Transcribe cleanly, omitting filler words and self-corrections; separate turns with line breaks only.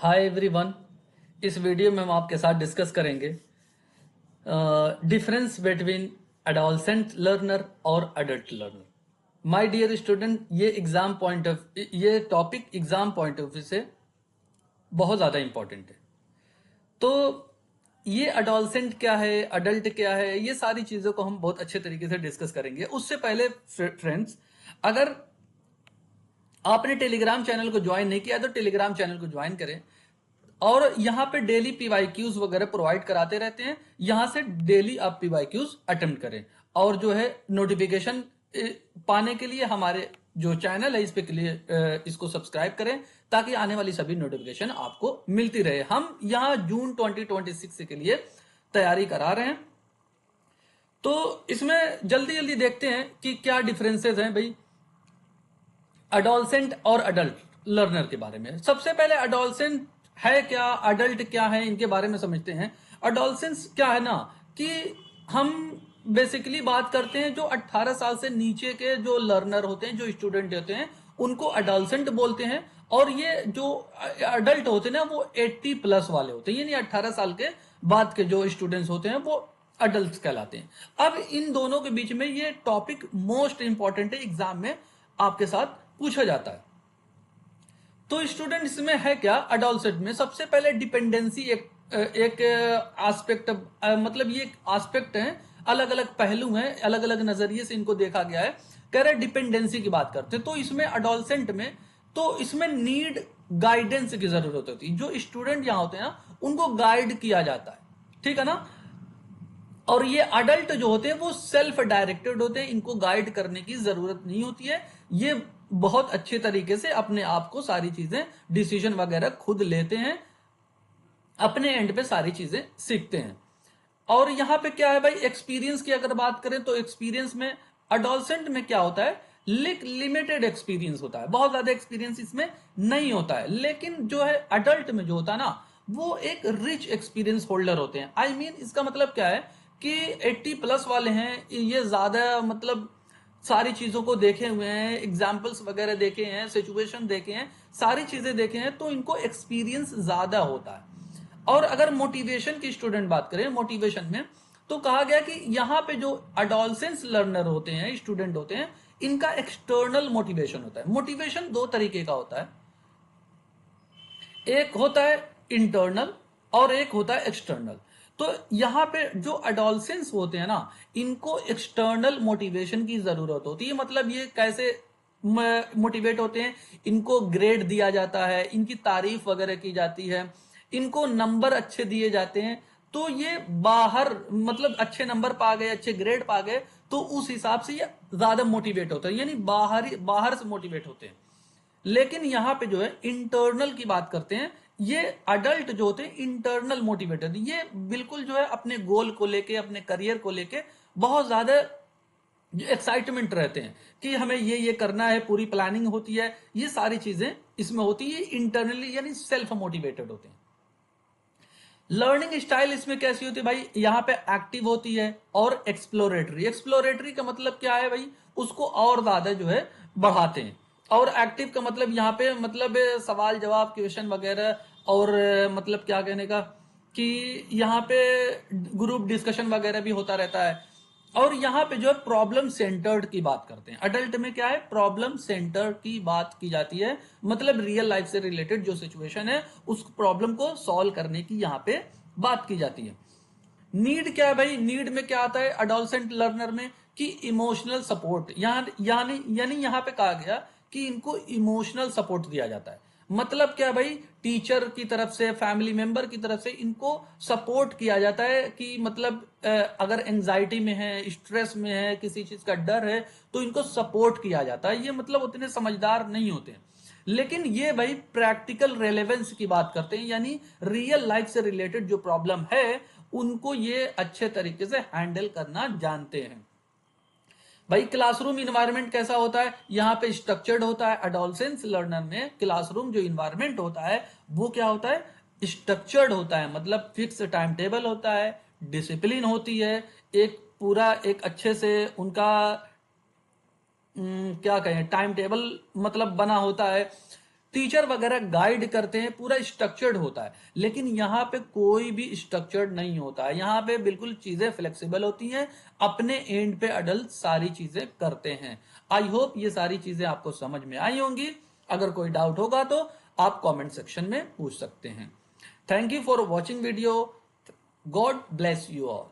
Hi everyone. इस video में हम आपके साथ डिस्कस करेंगे डिफरेंस बिटवीन एडोलसेंट लर्नर और adult learner. My dear student, ये topic exam point of view से बहुत ज़्यादा इंपॉर्टेंट है। तो ये अडोलसेंट क्या है, अडल्ट क्या है, ये सारी चीज़ों को हम बहुत अच्छे तरीके से डिस्कस करेंगे। उससे पहले फ्रेंड्स, अगर आपने टेलीग्राम चैनल को ज्वाइन नहीं किया तो टेलीग्राम चैनल को ज्वाइन करें और यहाँ पे डेली पीवाईक्यूज वगैरह प्रोवाइड कराते रहते हैं। यहां से डेली आप पीवाईक्यूज अटेम्प्ट करें और जो है नोटिफिकेशन पाने के लिए हमारे जो चैनल है इस पे इसको सब्सक्राइब करें ताकि आने वाली सभी नोटिफिकेशन आपको मिलती रहे। हम यहाँ जून 2026 के लिए तैयारी करा रहे हैं। तो इसमें जल्दी जल्दी देखते हैं कि क्या डिफरेंसेस हैं भाई अडोलसेंट और अडल्ट लर्नर के बारे में। सबसे पहले अडोलसेंट है क्या, अडल्ट क्या है, इनके बारे में समझते हैं। अडोलसेंस क्या है ना कि हम बेसिकली बात करते हैं जो 18 साल से नीचे के जो लर्नर होते हैं, जो स्टूडेंट होते हैं, उनको अडोलसेंट बोलते हैं। और ये जो अडल्ट होते हैं ना वो 80 प्लस वाले होते हैं, यानी 18 साल के बाद के जो स्टूडेंट्स होते हैं वो अडल्ट कहलाते हैं। अब इन दोनों के बीच में ये टॉपिक मोस्ट इंपॉर्टेंट है, एग्जाम में आपके साथ पूछा जाता है। तो स्टूडेंट इसमें है क्या, अडोलसेंट में सबसे पहले डिपेंडेंसी एक एस्पेक्ट, मतलब ये एस्पेक्ट है, अलग अलग पहलू हैं, अलग अलग नजरिए से इनको देखा गया है। कह रहे डिपेंडेंसी की बात करते हैं तो इसमें अडोलसेंट में तो इसमें नीड गाइडेंस की जरूरत होती है। जो स्टूडेंट यहां होते हैं ना उनको गाइड किया जाता है, ठीक है ना। और ये अडल्ट जो होते हैं वो सेल्फ डायरेक्टेड होते हैं, इनको गाइड करने की जरूरत नहीं होती है। ये बहुत अच्छे तरीके से अपने आप को सारी चीजें डिसीजन वगैरह खुद लेते हैं, अपने एंड पे सारी चीजें सीखते हैं। और यहां पे क्या है भाई, एक्सपीरियंस की अगर बात करें तो एक्सपीरियंस में अडोलसेंट में क्या होता है, लिमिटेड एक्सपीरियंस होता है, बहुत ज्यादा एक्सपीरियंस इसमें नहीं होता है। लेकिन जो है अडल्ट में जो होता है ना वो एक रिच एक्सपीरियंस होल्डर होते हैं। आई मीन इसका मतलब क्या है कि 80 प्लस वाले हैं, ये ज्यादा मतलब सारी चीजों को देखे हुए हैं, एग्जाम्पल्स वगैरह देखे हैं, सिचुएशन देखे हैं, सारी चीजें देखे हैं, तो इनको एक्सपीरियंस ज्यादा होता है। और अगर मोटिवेशन की स्टूडेंट बात करें, मोटिवेशन में तो कहा गया कि यहां पे जो अडोलसेंस लर्नर होते हैं, स्टूडेंट होते हैं, इनका एक्सटर्नल मोटिवेशन होता है। मोटिवेशन दो तरीके का होता है, एक होता है इंटरनल और एक होता है एक्सटर्नल। तो यहां पे जो अडोलसेंस होते हैं ना इनको एक्सटर्नल मोटिवेशन की जरूरत होती है। मतलब ये कैसे मोटिवेट होते हैं, इनको ग्रेड दिया जाता है, इनकी तारीफ वगैरह की जाती है, इनको नंबर अच्छे दिए जाते हैं। तो ये बाहर मतलब अच्छे नंबर पा गए, अच्छे ग्रेड पा गए, तो उस हिसाब से ये ज्यादा मोटिवेट होता है, यानी बाहर से मोटिवेट होते हैं। लेकिन यहां पे जो है इंटरनल की बात करते हैं, ये अडल्ट जो होते हैं इंटरनल मोटिवेटेड, ये बिल्कुल जो है अपने गोल को लेके, अपने करियर को लेके बहुत ज्यादा एक्साइटमेंट रहते हैं कि हमें ये करना है, पूरी प्लानिंग होती है, ये सारी चीजें इसमें होती है। इंटरनली यानी सेल्फ मोटिवेटेड होते हैं। लर्निंग स्टाइल इसमें कैसी होती है भाई, यहाँ पे एक्टिव होती है और एक्सप्लोरेटरी। एक्सप्लोरेटरी का मतलब क्या है भाई, उसको और ज्यादा जो है बढ़ाते हैं। और एक्टिव का मतलब यहाँ पे मतलब सवाल जवाब, क्वेश्चन वगैरह, और मतलब क्या कहने का कि यहाँ पे ग्रुप डिस्कशन वगैरह भी होता रहता है। और यहाँ पे जो है प्रॉब्लम सेंटर्ड की बात करते हैं। अडल्ट में क्या है, प्रॉब्लम सेंटर्ड की बात की जाती है, मतलब रियल लाइफ से रिलेटेड जो सिचुएशन है उस प्रॉब्लम को सॉल्व करने की यहाँ पे बात की जाती है। नीड क्या है भाई, नीड में क्या आता है अडोलसेंट लर्नर में कि इमोशनल सपोर्ट, यानी यहाँ पे कहा गया कि इनको इमोशनल सपोर्ट दिया जाता है। मतलब क्या भाई, टीचर की तरफ से, फैमिली मेंबर की तरफ से इनको सपोर्ट किया जाता है कि मतलब अगर एंजाइटी में है, स्ट्रेस में है, किसी चीज का डर है, तो इनको सपोर्ट किया जाता है। ये मतलब उतने समझदार नहीं होते हैं, लेकिन ये भाई प्रैक्टिकल रेलेवेंस की बात करते हैं, यानी रियल लाइफ से रिलेटेड जो प्रॉब्लम है उनको ये अच्छे तरीके से हैंडल करना जानते हैं। भाई क्लासरूम इन्वायरमेंट कैसा होता है, यहाँ पे स्ट्रक्चर्ड होता है। अडोलसेंस लर्नर में क्लासरूम जो इन्वायरमेंट होता है वो क्या होता है, स्ट्रक्चर्ड होता है, मतलब फिक्स टाइम टेबल होता है, डिसिप्लिन होती है, एक पूरा एक अच्छे से उनका क्या कहें टाइम टेबल मतलब बना होता है। टीचर वगैरह गाइड करते हैं, पूरा स्ट्रक्चर्ड होता है, लेकिन यहाँ पे कोई भी स्ट्रक्चर्ड नहीं होता है। यहाँ पे बिल्कुल चीजें फ्लेक्सिबल होती हैं, अपने एंड पे अडल्ट सारी चीजें करते हैं। आई होप ये सारी चीजें आपको समझ में आई होंगी। अगर कोई डाउट होगा तो आप कमेंट सेक्शन में पूछ सकते हैं। Thank you for watching video. God bless you all.